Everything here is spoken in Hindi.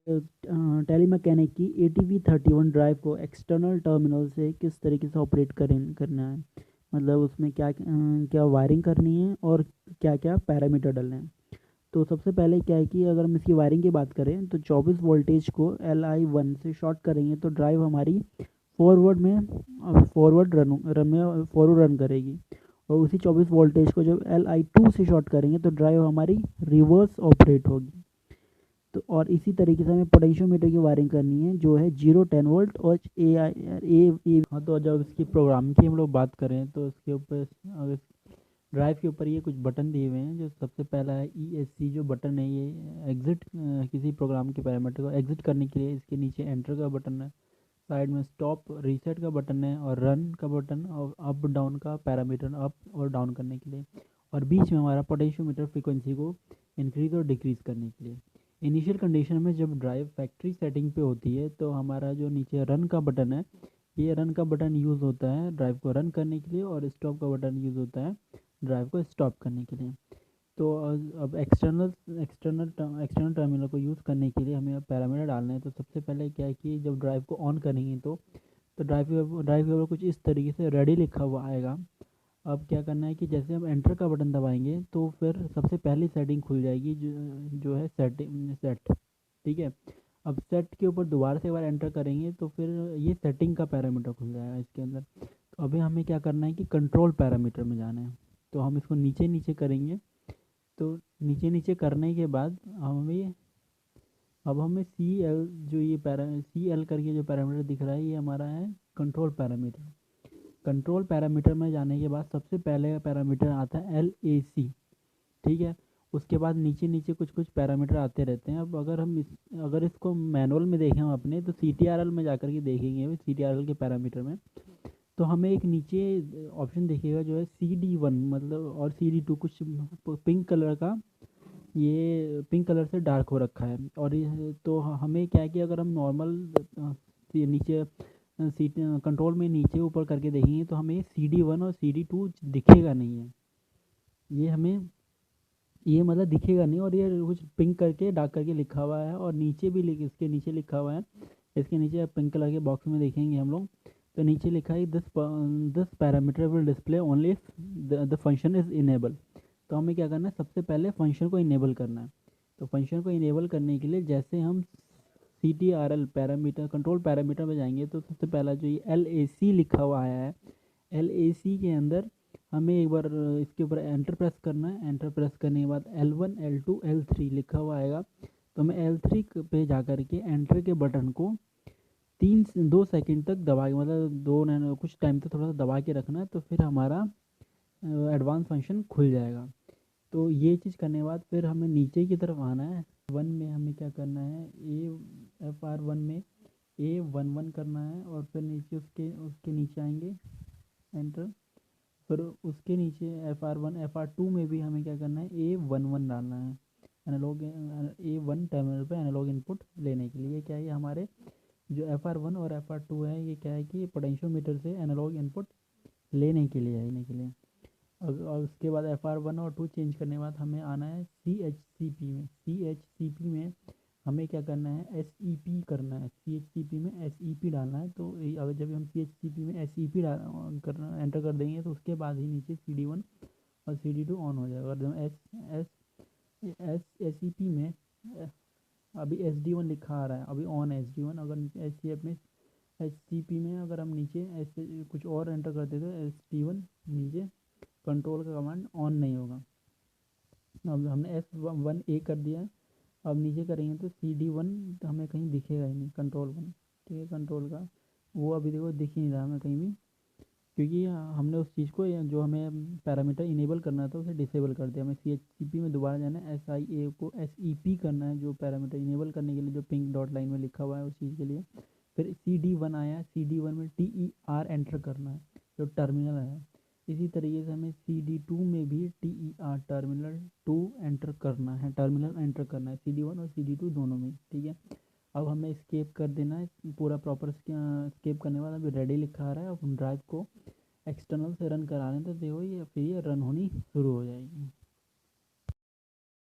टेलीमैकेनिक की ATV31 ड्राइव को एक्सटर्नल टर्मिनल से किस तरीके से ऑपरेट करना है, मतलब उसमें क्या वायरिंग करनी है और क्या क्या पैरामीटर डालने हैं। तो सबसे पहले क्या है कि अगर हम इसकी वायरिंग की बात करें तो 24 वोल्टेज को LI1 से शॉर्ट करेंगे तो ड्राइव हमारी फॉरवर्ड रन करेगी। और उसी 24 वोल्टेज को जब LI2 से शॉर्ट करेंगे तो ड्राइव हमारी रिवर्स ऑपरेट होगी। तो और इसी तरीके से हमें पोटेंशियोमीटर की वायरिंग करनी है जो है 0-10 वोल्ट और ए। हाँ, तो जब इसकी प्रोग्राम की हम लोग बात करें तो इसके ऊपर अगर ड्राइव के ऊपर ये कुछ बटन दिए हुए हैं। जो सबसे पहला है ESC, जो बटन है ये एग्ज़िट किसी प्रोग्राम के पैरामीटर को एग्ज़िट करने के लिए। इसके नीचे एंटर का बटन है, साइड में स्टॉप रीसेट का बटन है और रन का बटन और अप डाउन का पैरामीटर अप और डाउन करने के लिए। और बीच में हमारा पोटेंशियोमीटर फ्रीक्वेंसी को इंक्रीज़ और डिक्रीज़ करने के लिए। इनिशियल कंडीशन में जब ड्राइव फैक्ट्री सेटिंग पे होती है तो हमारा जो नीचे रन का बटन है, ये रन का बटन यूज़ होता है ड्राइव को रन करने के लिए, और स्टॉप का बटन यूज़ होता है ड्राइव को स्टॉप करने के लिए। तो अब एक्सटर्नल टर्मिनल को यूज़ करने के लिए हमें पैरामीटर डालना है। तो सबसे पहले क्या है कि जब ड्राइव को ऑन करेंगे तो ड्राइव के ऊपर कुछ इस तरीके से रेडी लिखा हुआ आएगा। अब क्या करना है कि जैसे हम एंटर का बटन दबाएंगे तो फिर सबसे पहली सेटिंग खुल जाएगी जो है सेट। ठीक है। अब सेट के ऊपर दोबारा से एक बार एंटर करेंगे तो फिर ये सेटिंग का पैरामीटर खुल जाएगा इसके अंदर। तो अभी हमें क्या करना है कि कंट्रोल पैरामीटर में जाना है। तो हम इसको नीचे नीचे करेंगे। तो नीचे नीचे करने के बाद अब हमें सी एल करके जो पैरामीटर दिख रहा है ये हमारा है कंट्रोल पैरामीटर। कंट्रोल पैरामीटर में जाने के बाद सबसे पहले पैरामीटर आता है LAC। ठीक है। उसके बाद नीचे नीचे कुछ कुछ पैरामीटर आते रहते हैं। अब अगर इसको मैनुअल में देखें हम अपने तो CTRL में जाकर के देखेंगे CTRL के पैरामीटर में। तो हमें एक नीचे ऑप्शन दिखेगा जो है CD1 मतलब और CD2 कुछ पिंक कलर का, ये पिंक कलर से डार्क हो रखा है। और ये तो हमें क्या है कि अगर हम नॉर्मल नीचे सीट कंट्रोल में नीचे ऊपर करके देखेंगे तो हमें CD1 और CD2 दिखेगा नहीं है। ये हमें ये मतलब दिखेगा नहीं, और ये कुछ पिंक करके डार्क करके लिखा हुआ है और नीचे भी इसके नीचे लिखा हुआ है। इसके नीचे पिंक कलर के बॉक्स में देखेंगे हम लोग तो नीचे लिखा है this parameter will display only if the function is enable. तो हमें क्या करना है, सबसे पहले फंक्शन को इनेबल करना है। तो फंक्शन को इनेबल करने के लिए जैसे हम CTRL पैरामीटर कंट्रोल पैरामीटर में जाएंगे तो सबसे पहला जो ये LAC लिखा हुआ आया है, LAC के अंदर हमें एक बार इसके ऊपर एंटर प्रेस करना है। एंटर प्रेस करने के बाद L1 L2 L3 लिखा हुआ आएगा। तो हमें L3 पे जा कर के एंटर के बटन को 2 सेकंड तक दबा के, मतलब कुछ टाइम तक थोड़ा सा दबा के रखना है। तो फिर हमारा एडवांस फंक्शन खुल जाएगा। तो ये चीज़ करने के बाद फिर हमें नीचे की तरफ आना है। वन में हमें क्या करना है, FR1 में A11 करना है और फिर नीचे उसके उसके नीचे आएंगे एंटर। फिर उसके नीचे FR2 में भी हमें क्या करना है, A11 डालना है। एनालॉग A1 टर्मिनल पे एनालॉग इनपुट लेने के लिए क्या है, ये हमारे जो FR1 और FR2 है ये क्या है कि पोटेंशियोमीटर से एनालॉग इनपुट लेने के लिए और उसके बाद FR1 और 2 चेंज करने के बाद हमें आना है CHCP में हमें क्या करना है, SEP करना है। CHCP में SEP डालना है। तो अगर जब हम CHCP में SEP करना एंटर कर देंगे तो उसके बाद ही नीचे CD1 और CD2 ऑन हो जाएगा। और जब SEP में अभी SD1 लिखा आ रहा है, अभी ऑन है SD1। अगर SCP में अगर हम नीचे ऐसे कुछ और एंटर करते तो SD1 नीचे कंट्रोल का कमांड ऑन नहीं होगा। अब हमने S1A कर दिया। अब नीचे करेंगे तो CD1 तो हमें कहीं दिखेगा ही नहीं, कंट्रोल 1। ठीक है, कंट्रोल का वो अभी देखो दिख ही नहीं रहा हमें कहीं भी, क्योंकि हमने उस चीज़ को जो हमें पैरामीटर इनेबल करना था उसे डिसेबल कर दिया। हमें CHCP में दोबारा जाना है, SIA को SEP करना है जो पैरामीटर इनेबल करने के लिए जो पिंक डॉट लाइन में लिखा हुआ है उस चीज़ के लिए। फिर CD1 आया, CD1 में TER एंटर करना है जो टर्मिनल है। इसी तरीके से हमें CD2 में भी TER टर्मिनल एंटर करना है CD1 और CD2 दोनों में। ठीक है। अब हमें स्केप कर देना है पूरा प्रॉपर। स्केप करने के बाद अभी रेडी लिखा आ रहा है। अब हम ड्राइव को एक्सटर्नल से रन करा लें तो देखो ये फिर ये रन होनी शुरू हो जाएगी।